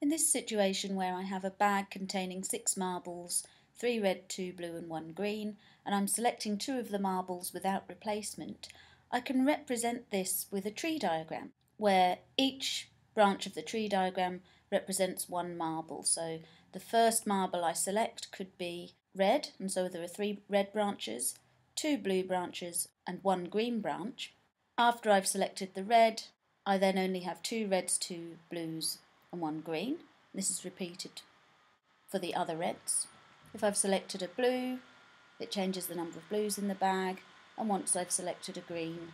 In this situation where I have a bag containing 6 marbles, 3 red, 2 blue and 1 green, and I'm selecting 2 of the marbles without replacement, I can represent this with a tree diagram, where each branch of the tree diagram represents 1 marble. So the first marble I select could be red, and so there are 3 red branches, 2 blue branches and 1 green branch. After I've selected the red, I then only have 2 reds, 2 blues and 1 green. This is repeated for the other reds. If I've selected a blue, it changes the number of blues in the bag, and once I've selected a green,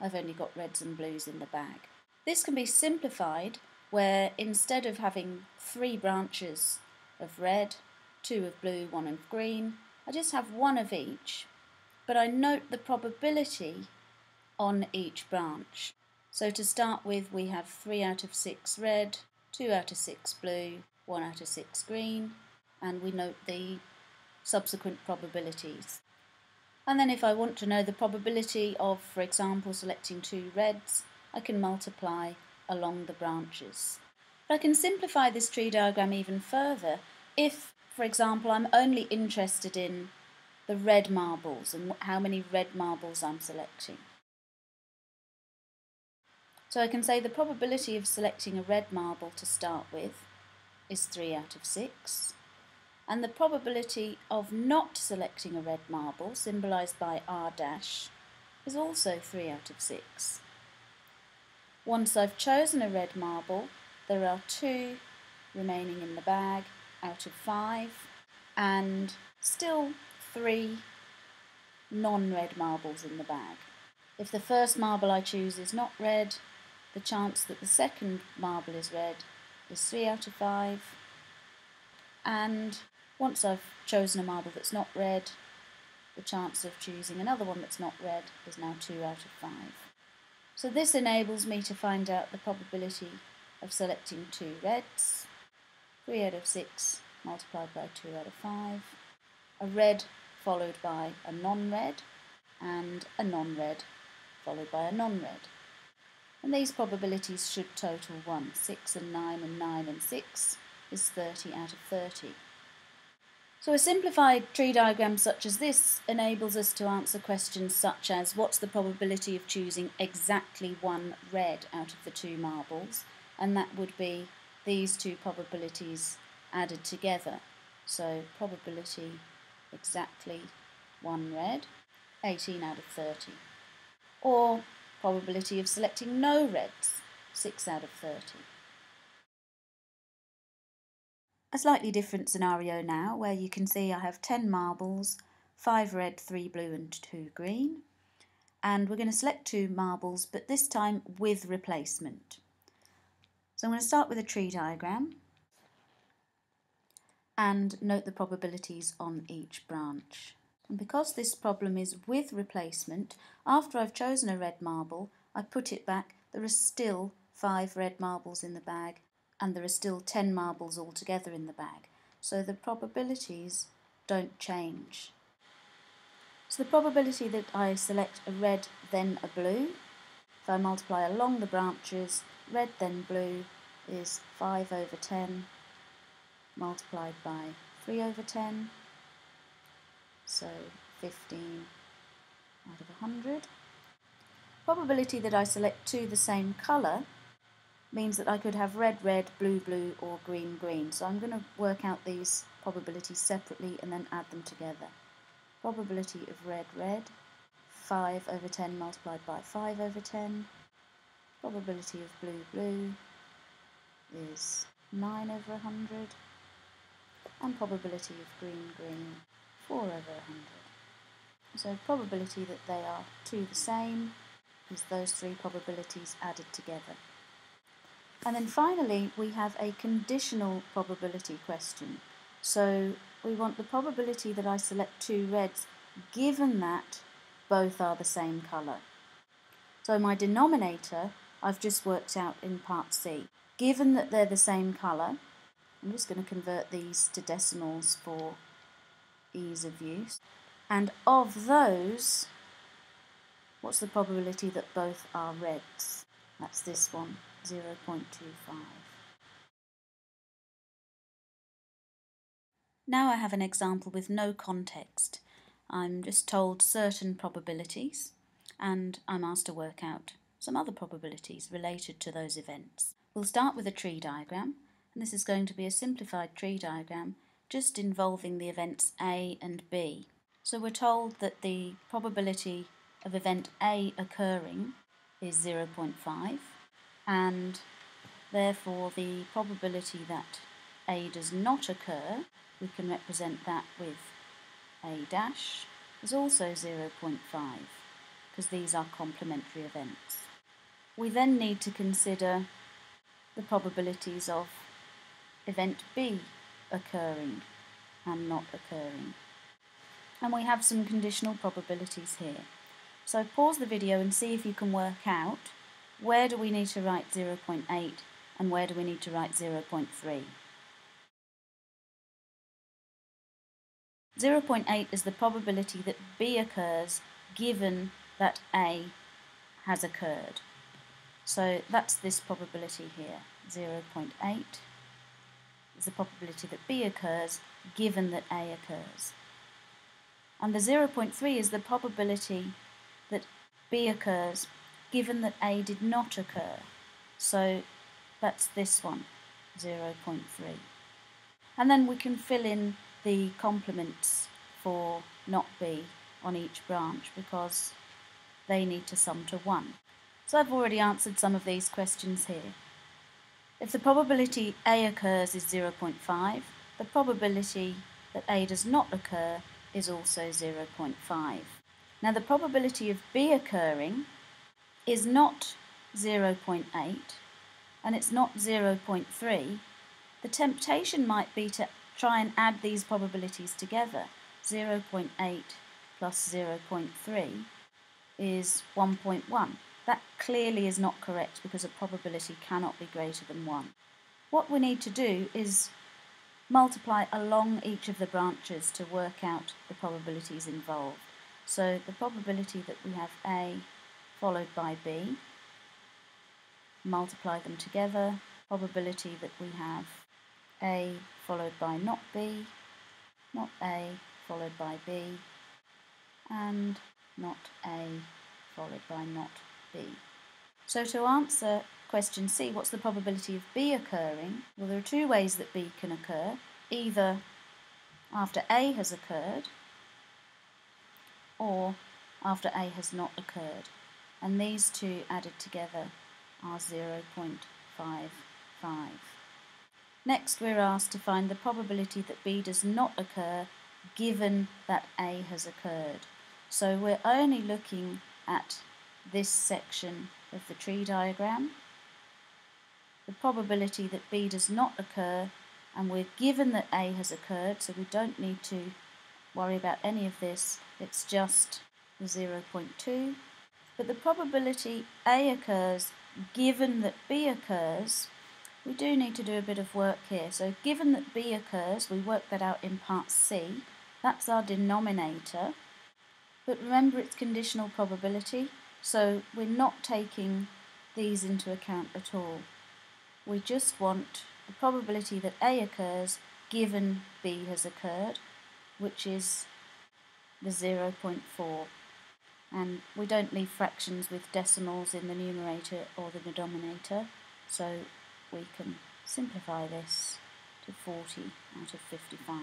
I've only got reds and blues in the bag. This can be simplified where instead of having 3 branches of red, 2 of blue, 1 of green, I just have 1 of each, but I note the probability on each branch. So to start with, we have 3 out of 6 red, 2 out of 6 blue, 1 out of 6 green, and we note the subsequent probabilities. And then if I want to know the probability of, for example, selecting 2 reds, I can multiply along the branches. But I can simplify this tree diagram even further if, for example, I'm only interested in the red marbles and how many red marbles I'm selecting. So I can say the probability of selecting a red marble to start with is 3 out of 6, and the probability of not selecting a red marble, symbolised by R dash, is also 3 out of 6. Once I've chosen a red marble, there are 2 remaining in the bag out of 5, and still 3 non-red marbles in the bag. If the first marble I choose is not red, the chance that the second marble is red is 3 out of 5, and once I've chosen a marble that's not red, the chance of choosing another one that's not red is now 2 out of 5. So this enables me to find out the probability of selecting 2 reds, 3 out of 6 multiplied by 2 out of 5, a red followed by a non-red, and a non-red followed by a non-red. And these probabilities should total 1. 6 and 9 and 9 and 6 is 30 out of 30. So a simplified tree diagram such as this enables us to answer questions such as what's the probability of choosing exactly 1 red out of the 2 marbles, and that would be these 2 probabilities added together. So probability exactly 1 red, 18 out of 30. Or probability of selecting no reds, 6 out of 30. A slightly different scenario now, where you can see I have 10 marbles, 5 red, 3 blue and 2 green, and we're going to select 2 marbles, but this time with replacement. So I'm going to start with a tree diagram and note the probabilities on each branch. And because this problem is with replacement, after I've chosen a red marble, I put it back. There are still 5 red marbles in the bag, and there are still 10 marbles altogether in the bag. So the probabilities don't change. So the probability that I select a red then a blue, if I multiply along the branches, red then blue is 5 over 10 multiplied by 3 over 10. So 15 out of 100. Probability that I select 2 the same colour means that I could have red, red, blue, blue or green, green. So I'm going to work out these probabilities separately and then add them together. Probability of red, red, 5 over 10 multiplied by 5 over 10. Probability of blue, blue is 9 over 100. And probability of green, green, 4 over 100. So probability that they are 2 the same is those 3 probabilities added together. And then finally we have a conditional probability question. So we want the probability that I select 2 reds given that both are the same colour. So my denominator I've just worked out in part C. Given that they're the same colour, I'm just going to convert these to decimals for ease of use. And of those, what's the probability that both are reds? That's this one, 0.25. Now I have an example with no context. I'm just told certain probabilities and I'm asked to work out some other probabilities related to those events. We'll start with a tree diagram, and this is going to be a simplified tree diagram just involving the events A and B. So we're told that the probability of event A occurring is 0.5, and therefore the probability that A does not occur, we can represent that with A dash, is also 0.5 because these are complementary events. We then need to consider the probabilities of event B occurring and not occurring. And we have some conditional probabilities here. So pause the video and see if you can work out where do we need to write 0.8 and where do we need to write 0.3. 0.8 is the probability that B occurs given that A has occurred. So that's this probability here. 0.8 is the probability that B occurs given that A occurs. And the 0.3 is the probability that B occurs given that A did not occur. So that's this one, 0.3. And then we can fill in the complements for not B on each branch because they need to sum to 1. So I've already answered some of these questions here. If the probability A occurs is 0.5, the probability that A does not occur is also 0.5. Now the probability of B occurring is not 0.8 and it's not 0.3. The temptation might be to try and add these probabilities together. 0.8 plus 0.3 is 1.1. That clearly is not correct because a probability cannot be greater than 1. What we need to do is multiply along each of the branches to work out the probabilities involved. So the probability that we have A followed by B, multiply them together, probability that we have A followed by not B, not A followed by B, and not A followed by not B. So to answer question C, what's the probability of B occurring? Well, there are two ways that B can occur, either after A has occurred or after A has not occurred, and these two added together are 0.55. Next, we're asked to find the probability that B does not occur given that A has occurred. So we're only looking at this section of the tree diagram, the probability that B does not occur, and we're given that A has occurred, so we don't need to worry about any of this, it's just the 0.2. But the probability A occurs given that B occurs, we do need to do a bit of work here. So given that B occurs, we work that out in part C, that's our denominator, but remember it's conditional probability, so we're not taking these into account at all. We just want the probability that A occurs given B has occurred, which is the 0.4. And we don't leave fractions with decimals in the numerator or the denominator, so we can simplify this to 40 out of 55.